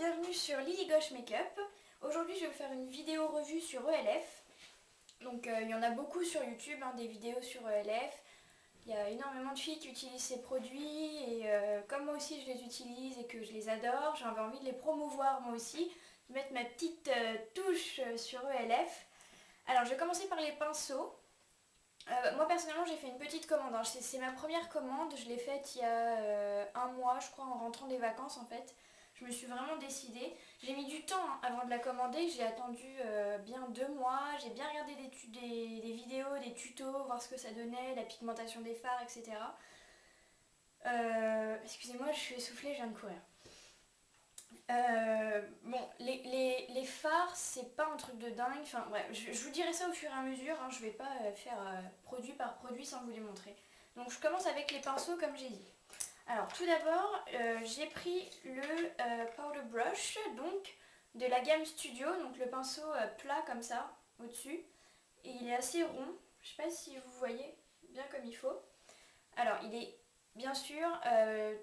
bienvenue sur Lily Gosh Makeup. Aujourd'hui je vais vous faire une vidéo revue sur ELF. Donc il y en a beaucoup sur YouTube, des vidéos sur ELF. Il y a énormément de filles qui utilisent ces produits et comme moi aussi je les utilise et que je les adore, j'avais envie de les promouvoir moi aussi, de mettre ma petite touche sur ELF. Alors je vais commencer par les pinceaux. Moi personnellement j'ai fait une petite commande, c'est ma première commande, je l'ai faite il y a un mois je crois en rentrant des vacances en fait. Je me suis vraiment décidée. J'ai mis du temps avant de la commander, j'ai attendu bien 2 mois, j'ai bien regardé des vidéos, des tutos, voir ce que ça donnait, la pigmentation des fards, etc. Excusez-moi, je suis essoufflée, je viens de courir. Bon, les fards, c'est pas un truc de dingue. Enfin, bref, je vous dirai ça au fur et à mesure. Je vais pas faire produit par produit sans vous les montrer. Donc, je commence avec les pinceaux, comme j'ai dit. Alors, tout d'abord, j'ai pris le Powder Brush, donc de la gamme Studio. Donc, le pinceau plat comme ça, au-dessus. Et il est assez rond. Je sais pas si vous voyez bien comme il faut. Alors, il est bien sûr,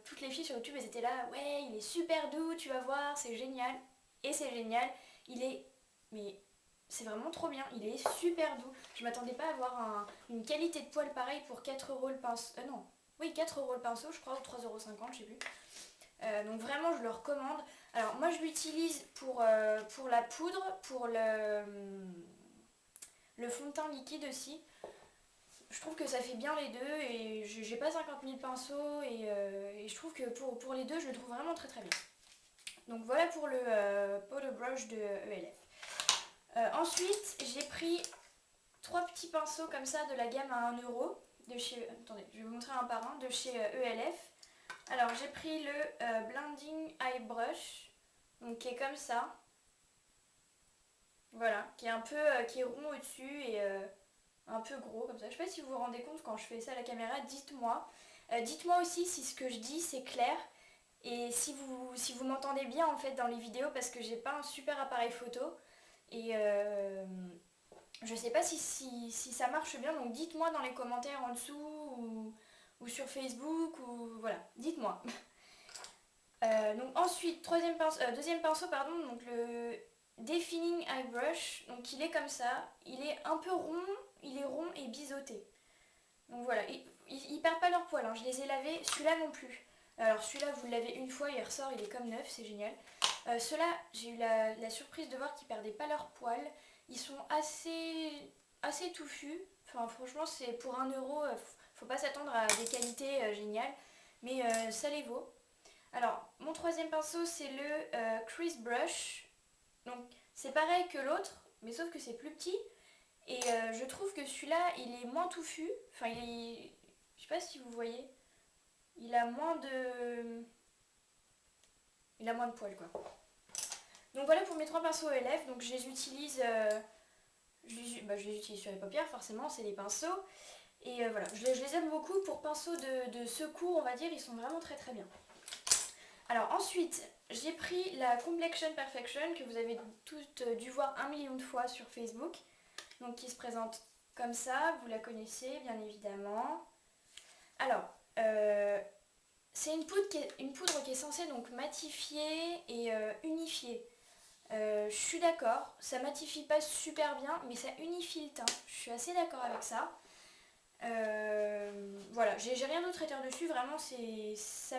toutes les filles sur YouTube elles étaient là, ouais il est super doux, tu vas voir, c'est génial. Et c'est génial, il est, mais c'est vraiment trop bien, il est super doux. Je m'attendais pas à avoir une qualité de poil pareille pour 4 € le pinceau, non, oui 4 € le pinceau je crois, ou 3,50 € je sais plus. Donc vraiment je le recommande. Alors moi je l'utilise pour la poudre, pour le fond de teint liquide aussi. Je trouve que ça fait bien les deux et j'ai pas 50 000 pinceaux et je trouve que pour les deux je le trouve vraiment très très bien. Donc voilà pour le Powder Brush de ELF. Ensuite j'ai pris 3 petits pinceaux comme ça de la gamme à 1 € de chez, attendez je vais vous montrer un par un, de chez ELF. Alors j'ai pris le Blending Eye Brush, donc qui est comme ça. Voilà, qui est un peu qui est rond au-dessus et un peu gros comme ça. Je sais pas si vous vous rendez compte quand je fais ça à la caméra, dites-moi. Dites-moi aussi si ce que je dis c'est clair et si vous m'entendez bien en fait dans les vidéos parce que j'ai pas un super appareil photo et je sais pas si ça marche bien, donc dites-moi dans les commentaires en dessous ou sur Facebook ou voilà, dites-moi. Donc ensuite, deuxième pinceau, pardon, donc le Defining Eye Brush, donc il est comme ça, il est un peu rond, il est rond et biseauté. Donc voilà, ils perdent pas leur poil, je les ai lavés, celui-là non plus. Alors celui-là vous le lavez une fois, il ressort, il est comme neuf, c'est génial. Ceux-là, j'ai eu la surprise de voir qu'ils perdaient pas leur poil, ils sont assez touffus, enfin franchement c'est pour 1 €, faut pas s'attendre à des qualités géniales, mais ça les vaut. Alors, mon troisième pinceau, c'est le Crease Brush. Donc, c'est pareil que l'autre, mais sauf que c'est plus petit. Et je trouve que celui-là, il est moins touffu. Enfin, il est... Je sais pas si vous voyez. Il a moins de... Il a moins de poils, quoi. Donc voilà pour mes 3 pinceaux ELF. Donc, je les utilise... je les utilise sur les paupières, forcément, c'est des pinceaux. Et voilà, je les aime beaucoup pour pinceaux de secours, on va dire. Ils sont vraiment très très bien. Alors ensuite, j'ai pris la Complexion Perfection que vous avez toutes dû voir 1 million de fois sur Facebook. Donc qui se présente comme ça, vous la connaissez bien évidemment. Alors, c'est une poudre qui est censée donc matifier et unifier. Je suis d'accord, ça matifie pas super bien, mais ça unifie le teint. Je suis assez d'accord avec ça. Voilà, j'ai rien d'autre à dire dessus, vraiment ça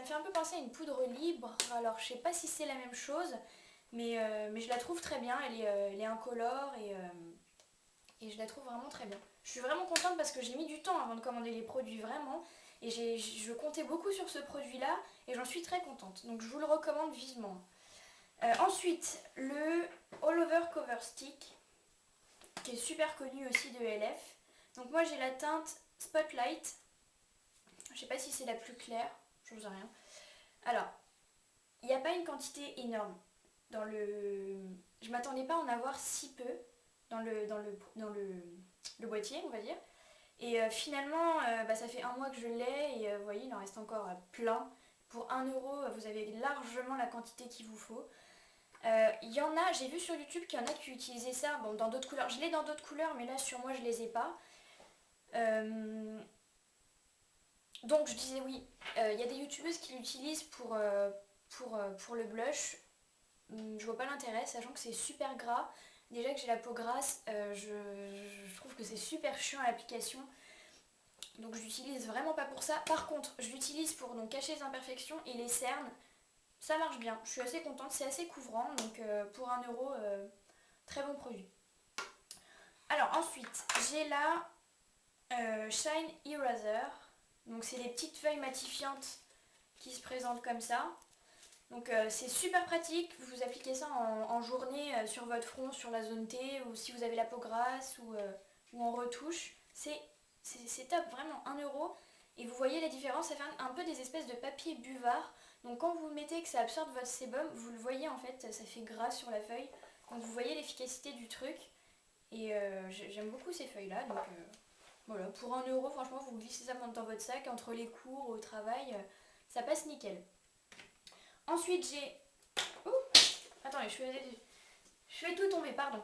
me fait un peu penser à une poudre libre, alors je sais pas si c'est la même chose, mais je la trouve très bien, elle est incolore et je la trouve vraiment très bien. Je suis vraiment contente parce que j'ai mis du temps avant de commander les produits vraiment, et je comptais beaucoup sur ce produit là et j'en suis très contente, donc je vous le recommande vivement. Ensuite, le All Over Cover Stick, qui est super connu aussi de LF. Donc moi j'ai la teinte Spotlight. Je sais pas si c'est la plus claire, je sais rien. Alors, il n'y a pas une quantité énorme dans le... Je m'attendais pas à en avoir si peu dans le boîtier, on va dire. Et finalement, ça fait un mois que je l'ai et vous voyez, il en reste encore plein. Pour 1 €, vous avez largement la quantité qu'il vous faut. Il y en a, j'ai vu sur YouTube qu'il y en a qui utilisaient ça bon, dans d'autres couleurs. Je l'ai dans d'autres couleurs, mais là sur moi je les ai pas. Donc je disais oui, il y a des youtubeuses qui l'utilisent pour le blush. je vois pas l'intérêt, sachant que c'est super gras. Déjà que j'ai la peau grasse, je trouve que c'est super chiant à l'application. Donc je l'utilise vraiment pas pour ça. Par contre, je l'utilise pour donc cacher les imperfections et les cernes. Ça marche bien, je suis assez contente, c'est assez couvrant, donc pour 1 euro, très bon produit. Alors ensuite, j'ai la Shine Eraser. Donc c'est des petites feuilles matifiantes qui se présentent comme ça. Donc c'est super pratique, vous appliquez ça en journée sur votre front, sur la zone T, ou si vous avez la peau grasse, ou en retouche. C'est top, vraiment, 1 euro. Et vous voyez la différence, ça fait un peu des espèces de papier buvard. Donc quand vous mettez que ça absorbe votre sébum, vous le voyez en fait, ça fait gras sur la feuille. Donc vous voyez l'efficacité du truc. Et j'aime beaucoup ces feuilles là. Donc voilà, pour 1 euro, franchement, vous glissez ça dans votre sac, entre les cours, au travail, ça passe nickel. Ensuite j'ai... Ouh, attendez, je fais tout tomber, pardon.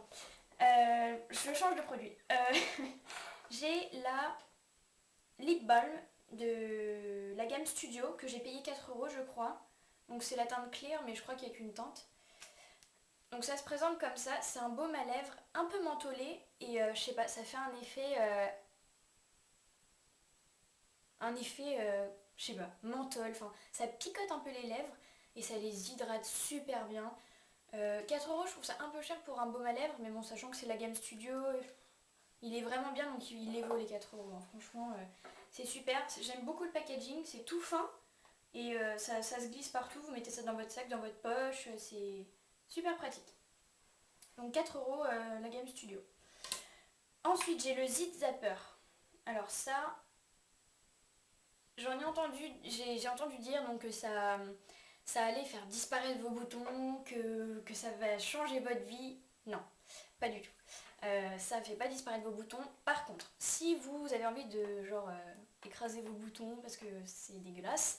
Je change de produit. J'ai la Lip Balm de la gamme Studio que j'ai payé 4 euros je crois. Donc c'est la teinte clear mais je crois qu'il n'y a qu'une teinte. Donc ça se présente comme ça, c'est un baume à lèvres un peu mentholé et je sais pas, ça fait un effet je sais pas, menthol, enfin ça picote un peu les lèvres et ça les hydrate super bien. 4 euros je trouve ça un peu cher pour un baume à lèvres mais bon sachant que c'est la gamme Studio, il est vraiment bien donc il les vaut les 4 euros. Hein. Franchement c'est super, j'aime beaucoup le packaging, c'est tout fin et ça se glisse partout, vous mettez ça dans votre sac, dans votre poche, c'est super pratique. Donc 4 euros la gamme Studio. Ensuite j'ai le Zit Zapper. Alors ça, j'ai entendu dire donc, que ça allait faire disparaître vos boutons, que ça va changer votre vie. Non, pas du tout. Ça fait pas disparaître vos boutons. Par contre, si vous avez envie de genre écraser vos boutons parce que c'est dégueulasse,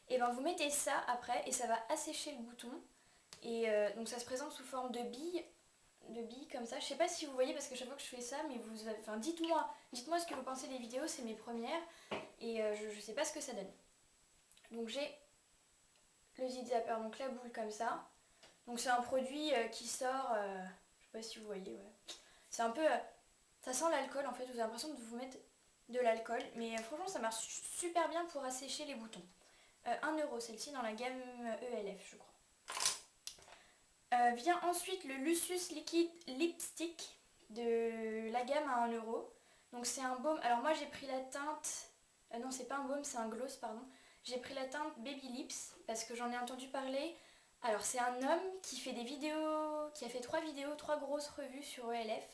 et ben vous mettez ça après et ça va assécher le bouton. Et donc ça se présente sous forme de billes comme ça. Je sais pas si vous voyez parce que chaque fois que je fais ça, mais enfin dites-moi ce que vous pensez des vidéos, c'est mes premières et je sais pas ce que ça donne. Donc j'ai le Zit Zapper, donc la boule comme ça. Donc c'est un produit qui sort, je sais pas si vous voyez, ouais. C'est un peu, ça sent l'alcool en fait, vous avez l'impression de vous mettre de l'alcool, mais franchement ça marche super bien pour assécher les boutons. 1 euro celle-ci dans la gamme ELF je crois. Vient ensuite le Lucius Liquid Lipstick de la gamme à 1 euro. Donc c'est un baume, alors moi j'ai pris la teinte, non c'est pas un baume c'est un gloss pardon. J'ai pris la teinte Baby Lips parce que j'en ai entendu parler. Alors c'est un homme qui fait des vidéos, qui a fait 3 vidéos, 3 grosses revues sur ELF.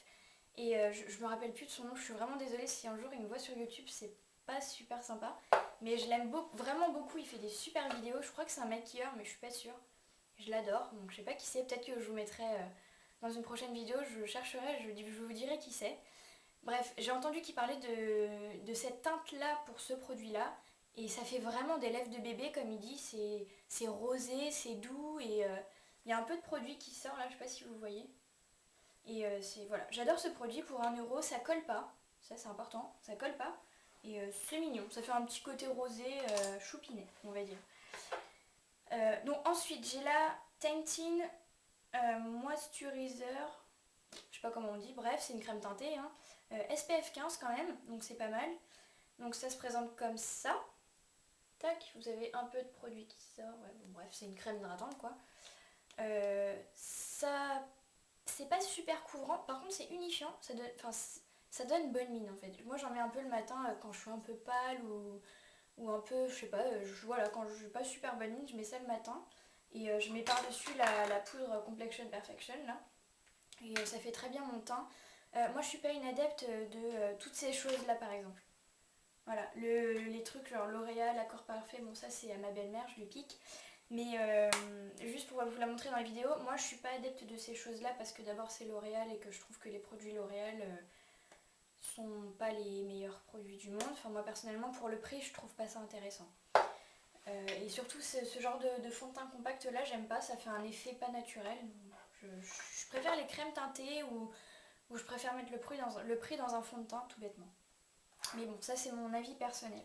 Et je me rappelle plus de son nom, je suis vraiment désolée si un jour il me voit sur YouTube, c'est pas super sympa. Mais je l'aime vraiment beaucoup, il fait des super vidéos, je crois que c'est un maquilleur mais je suis pas sûre. Je l'adore, donc je sais pas qui c'est, peut-être que je vous mettrai dans une prochaine vidéo, je chercherai, je vous dirai qui c'est. Bref, j'ai entendu qu'il parlait de cette teinte-là pour ce produit-là, et ça fait vraiment des lèvres de bébé, comme il dit, c'est rosé, c'est doux, et il y a un peu de produit qui sort là, je sais pas si vous voyez. Et voilà, j'adore ce produit pour 1 euro, ça colle pas, ça c'est important, ça colle pas, et c'est mignon, ça fait un petit côté rosé, choupinet, on va dire. Donc ensuite j'ai la Tintin Moisturizer, je sais pas comment on dit, bref c'est une crème teintée, hein. SPF 15 quand même, donc c'est pas mal. Donc ça se présente comme ça. Tac, vous avez un peu de produit qui sort, ouais, bon, bref c'est une crème hydratante quoi. Ça, c'est pas super couvrant, par contre c'est unifiant, ça donne bonne mine en fait. Moi j'en mets un peu le matin quand je suis un peu pâle ou un peu, je sais pas, voilà, quand je suis pas super bonne mine, je mets ça le matin. Et je mets par-dessus la poudre Complexion Perfection là. Et ça fait très bien mon teint. Moi je suis pas une adepte de toutes ces choses là par exemple. Voilà, les trucs genre L'Oréal, Accord Parfait, bon ça c'est à ma belle-mère, je lui pique. Mais juste pour vous la montrer dans la vidéo, moi je suis pas adepte de ces choses là parce que d'abord c'est L'Oréal et que je trouve que les produits L'Oréal sont pas les meilleurs produits du monde. Enfin moi personnellement pour le prix je trouve pas ça intéressant. Et surtout ce genre de fond de teint compact là j'aime pas, ça fait un effet pas naturel. Je préfère les crèmes teintées ou je préfère mettre le prix dans un fond de teint tout bêtement. Mais bon ça c'est mon avis personnel.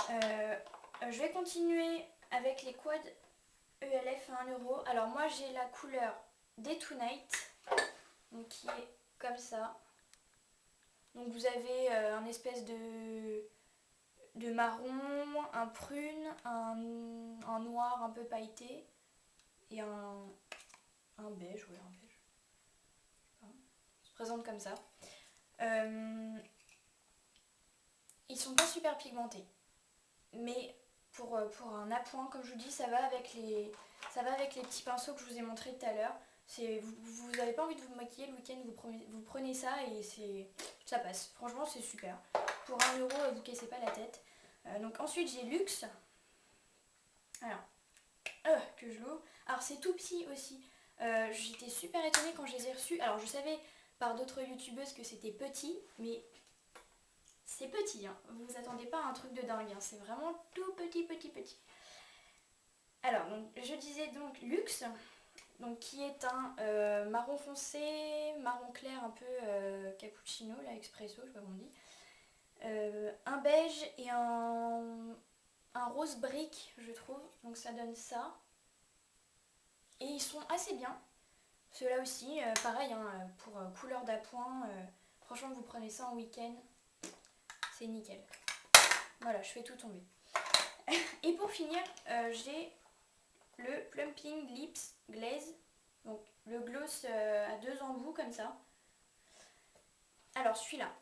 Je vais continuer avec les quads ELF 1 €. Alors moi j'ai la couleur Day to Night, donc qui est comme ça. Donc vous avez un espèce de marron, un prune, un noir un peu pailleté et un beige, ouais, un beige. Voilà. Ça se présente comme ça. Ils sont pas super pigmentés, mais pour un appoint, comme je vous dis, ça va avec les petits pinceaux que je vous ai montrés tout à l'heure. Vous n'avez pas envie de vous maquiller le week-end, vous prenez ça et ça passe. Franchement, c'est super. Pour 1 €, vous cassez pas la tête. Donc ensuite, j'ai Luxe. Alors, que je l'ouvre. Alors, c'est tout petit aussi. J'étais super étonnée quand je les ai reçus. Alors, je savais par d'autres youtubeuses que c'était petit, mais c'est petit. Hein. Vous vous attendez pas à un truc de dingue. Hein. C'est vraiment tout petit, petit, petit. Alors, donc, je disais donc Luxe. Donc, qui est un marron foncé, marron clair un peu cappuccino, là, expresso, je sais pas comment on dit. Un beige et un rose brique, je trouve. Donc ça donne ça. Et ils sont assez bien. Ceux-là aussi, pareil, hein, pour couleur d'appoint. Franchement, vous prenez ça en week-end. C'est nickel. Voilà, je fais tout tomber. Et pour finir, j'ai le Plumping Lips Glaze. Donc le gloss à 2 embouts comme ça. Alors celui-là,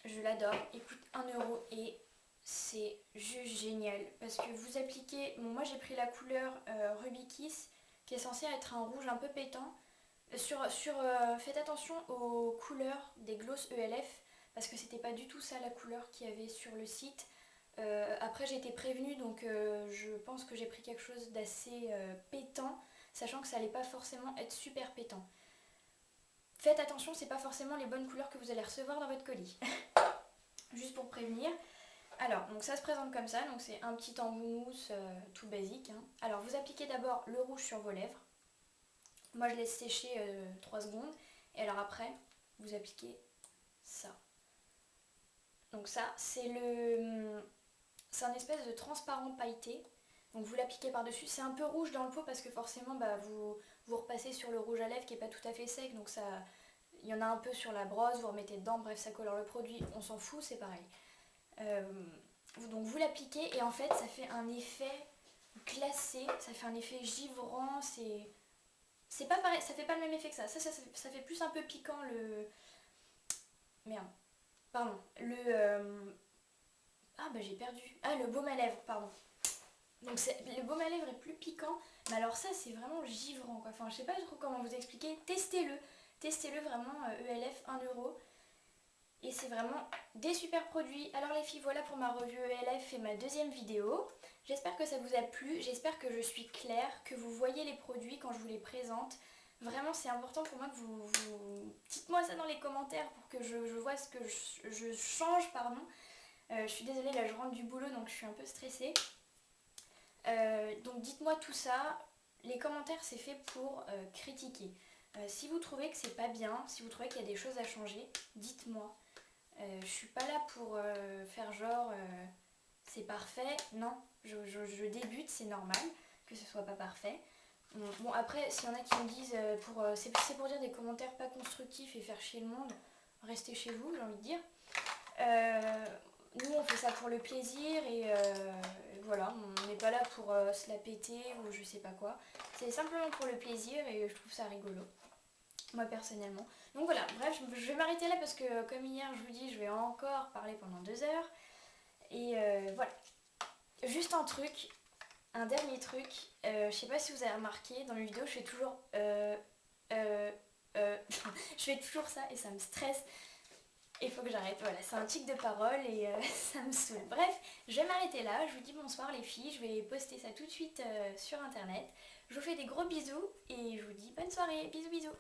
je l'adore. Il coûte 1 € et c'est juste génial. Parce que vous appliquez... Bon, moi j'ai pris la couleur Ruby Kiss qui est censée être un rouge un peu pétant. Faites attention aux couleurs des gloss ELF parce que c'était pas du tout ça la couleur qu'il y avait sur le site. Après j'ai été prévenue donc je pense que j'ai pris quelque chose d'assez pétant, sachant que ça allait pas forcément être super pétant. Faites attention, c'est pas forcément les bonnes couleurs que vous allez recevoir dans votre colis. Juste pour prévenir. Alors, donc ça se présente comme ça, donc c'est un petit embout mousse tout basique. Hein. Alors vous appliquez d'abord le rouge sur vos lèvres. Moi je laisse sécher 3 secondes. Et alors après, vous appliquez ça. Donc ça, c'est un espèce de transparent pailleté. Donc vous l'appliquez par-dessus. C'est un peu rouge dans le pot parce que forcément vous repassez sur le rouge à lèvres qui n'est pas tout à fait sec. Donc ça, il y en a un peu sur la brosse, vous remettez dedans, bref ça colore le produit. On s'en fout, c'est pareil. Donc vous l'appliquez et en fait ça fait un effet glacé, ça fait un effet givrant, c'est pas pareil, ça fait pas le même effet que ça. Ça fait plus un peu piquant Merde, pardon, ah bah j'ai perdu. Ah, le baume à lèvres, pardon. Donc le baume à lèvres est plus piquant, mais alors ça c'est vraiment givrant quoi. Enfin je sais pas trop comment vous expliquer, testez-le vraiment, ELF 1 €. Et c'est vraiment des super produits. Alors les filles, voilà pour ma revue ELF et ma deuxième vidéo. J'espère que ça vous a plu, j'espère que je suis claire, que vous voyez les produits quand je vous les présente. Vraiment c'est important pour moi que vous... Dites-moi ça dans les commentaires pour que je vois ce que je change, pardon. Je suis désolée, là je rentre du boulot donc je suis un peu stressée. Donc dites-moi tout ça. Les commentaires c'est fait pour critiquer. Si vous trouvez que c'est pas bien, si vous trouvez qu'il y a des choses à changer, dites-moi. Je suis pas là pour faire genre c'est parfait. Non, je débute, c'est normal que ce soit pas parfait. Bon après, s'il y en a qui me disent c'est pour dire des commentaires pas constructifs et faire chier le monde, restez chez vous, j'ai envie de dire. Nous on fait ça pour le plaisir et voilà, on n'est pas là pour se la péter ou je sais pas quoi. C'est simplement pour le plaisir et je trouve ça rigolo. Moi personnellement. Donc voilà, bref, je vais m'arrêter là parce que comme hier je vous dis, je vais encore parler pendant 2 heures. Et voilà. Juste un dernier truc. Je sais pas si vous avez remarqué, dans mes vidéos je fais toujours je fais toujours ça et ça me stresse. Il faut que j'arrête, voilà, c'est un tic de parole et ça me saoule. Bref, je vais m'arrêter là, je vous dis bonsoir les filles, je vais poster ça tout de suite sur internet. Je vous fais des gros bisous et je vous dis bonne soirée, bisous bisous.